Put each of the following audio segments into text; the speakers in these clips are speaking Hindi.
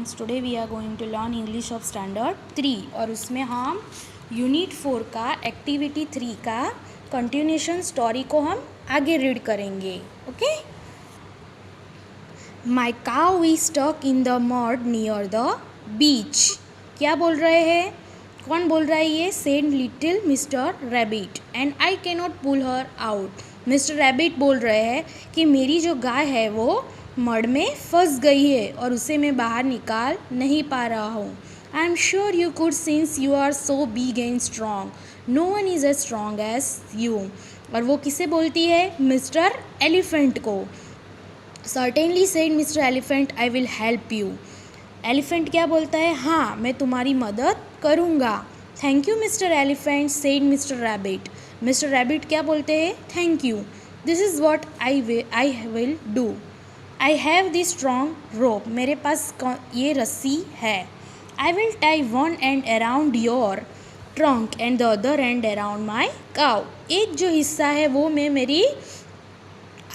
Friends, today we are going to learn English of standard 3 और उसमें हम यूनिट 4 का एक्टिविटी 3 का कंटिन्यूशन स्टोरी को हम आगे रीड करेंगे. Okay. My cow is stuck in the mud near the beach. क्या बोल रहे हैं? कौन बोल रहा है ये? Said little mister rabbit and I cannot pull her out. Mister rabbit बोल रहे हैं कि मेरी जो गाय है वो मड में फंस गई है और उसे मैं बाहर निकाल नहीं पा रहा हूँ. I am sure you could since you are so big and strong. No one is as strong as you. और वो किसे बोलती है? मिस्टर एलिफेंट को. Certainly said mister elephant I will help you. Elephant क्या बोलता है? हाँ, मैं तुम्हारी मदद करूँगा. Thank you mister elephant said mister rabbit. Mister rabbit क्या बोलते हैं? Thank you. This is what I will do. I have this strong रोप. मेरे पास ये रस्सी है. I will tie one and around your trunk and the other and around my cow. एक जो हिस्सा है वो मैं मेरी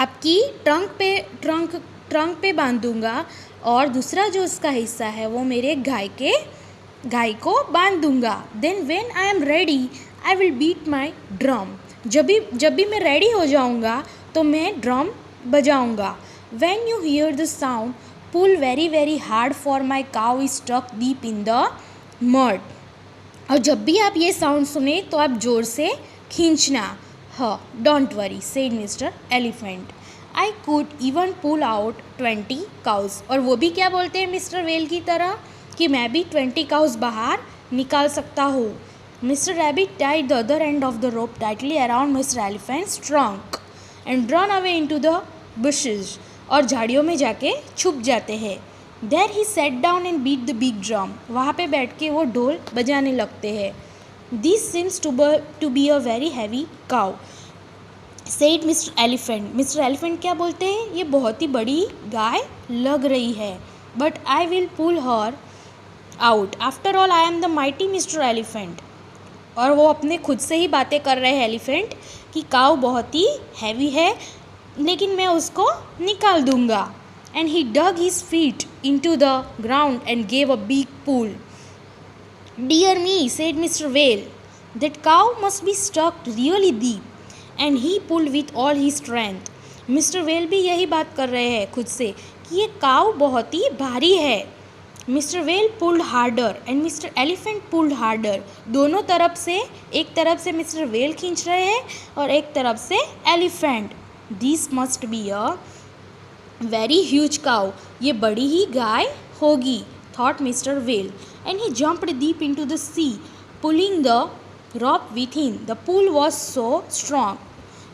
आपकी ट्रंक पे बांधूंगा और दूसरा जो उसका हिस्सा है वो मेरे गाय को बांध दूंगा. Then when I am ready I will beat my drum. जब भी मैं रेडी हो जाऊंगा तो मैं ड्रम बजाऊंगा. When you hear the sound, pull very very hard for my cow is stuck deep in the mud. और जब भी आप ये साउंड सुने तो आप जोर से खींचना. हाँ, don't worry said mister elephant. I could even pull out 20 cows. और वो भी क्या बोलते हैं मिस्टर वेल की तरह कि मैं भी 20 cows बाहर निकाल सकता हूँ. Mister rabbit tied the other end of the rope tightly around Mr. Elephant's trunk and run away into the bushes. और झाड़ियों में जाके छुप जाते हैं. There he sat down and beat the big drum. वहाँ पे बैठ के वो ढोल बजाने लगते हैं. This seems to be a very heavy cow said mister elephant. Mister elephant क्या बोलते हैं? ये बहुत ही बड़ी गाय लग रही है. But I will pull her out. After all I am the mighty mister elephant. और वो अपने खुद से ही बातें कर रहे हैं एलिफेंट कि काउ बहुत ही हैवी है लेकिन मैं उसको निकाल दूंगा. And he dug his feet into the ground and gave a big pull. Dear me said mister whale that cow must be stuck really deep and he pulled with all he strength. Mister whale भी यही बात कर रहे हैं खुद से कि ये काउ बहुत ही भारी है. Mister well pulled harder and mister elephant pulled harder. दोनों तरफ से, एक तरफ से मिस्टर वेल खींच रहे हैं और एक तरफ से elephant. This must be a very huge cow. ये बड़ी ही गाय होगी thought mister whale. And he jumped deep into the sea pulling the rope with him. The pool was so strong.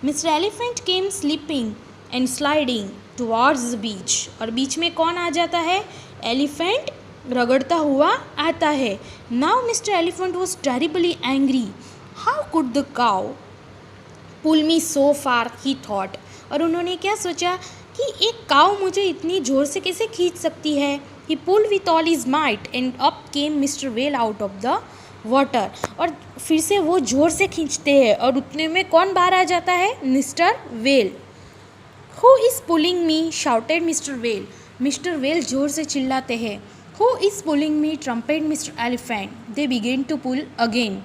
Mr. Elephant came slipping and sliding towards the beach. और बीच में कौन आ जाता है? एलिफेंट रगड़ता हुआ आता है. Now Mr. Elephant was terribly angry. How could the cow pull me so far? He thought. और उन्होंने क्या सोचा कि एक काऊ मुझे इतनी जोर से कैसे खींच सकती है. He pulled with all his might and up came Mr. Whale out of the water. और फिर से वो जोर से खींचते हैं और उतने में कौन बाहर आ जाता है? Mister well. Who is pulling me? shouted Mr. Whale. Mister well जोर से चिल्लाते हैं. Who is pulling me? trumpeted Mr. Elephant. They began to pull again.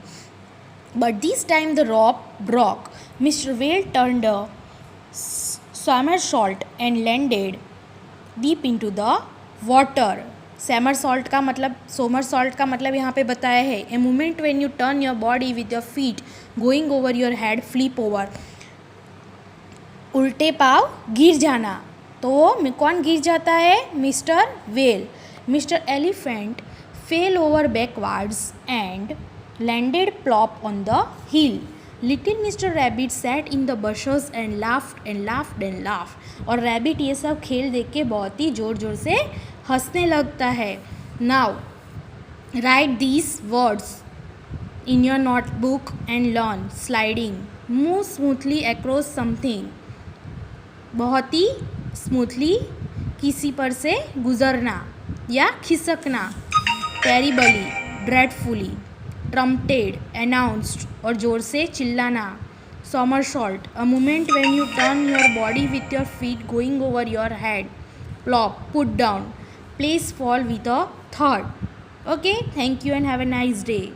But this time the rope broke. Mr. Whale turned a somersault and landed deep into the water. somersault का मतलब यहाँ पे बताया है a moment when you turn your body with your feet going over your head, flip over. उल्टे पाव गिर जाना. तो कौन गिर जाता है? Mister well. Mister elephant fail over backwards and landed plop on the hill. Little Mr. Rabbit sat in the bushes and laughed and laughed and laughed. और रैबिट ये सब खेल देख के बहुत ही ज़ोर ज़ोर से हंसने लगता है. Now write these words in your notebook and learn sliding. Move smoothly across something. बहुत ही स्मूथली किसी पर से गुजरना या खिसकना. Terribly, dreadfully, trumpeted, announced और जोर से चिल्लाना. somersault, a movement when you turn your body with your feet going over your head. Plop, put down. Please fall with a thought. Okay, thank you and have a nice day.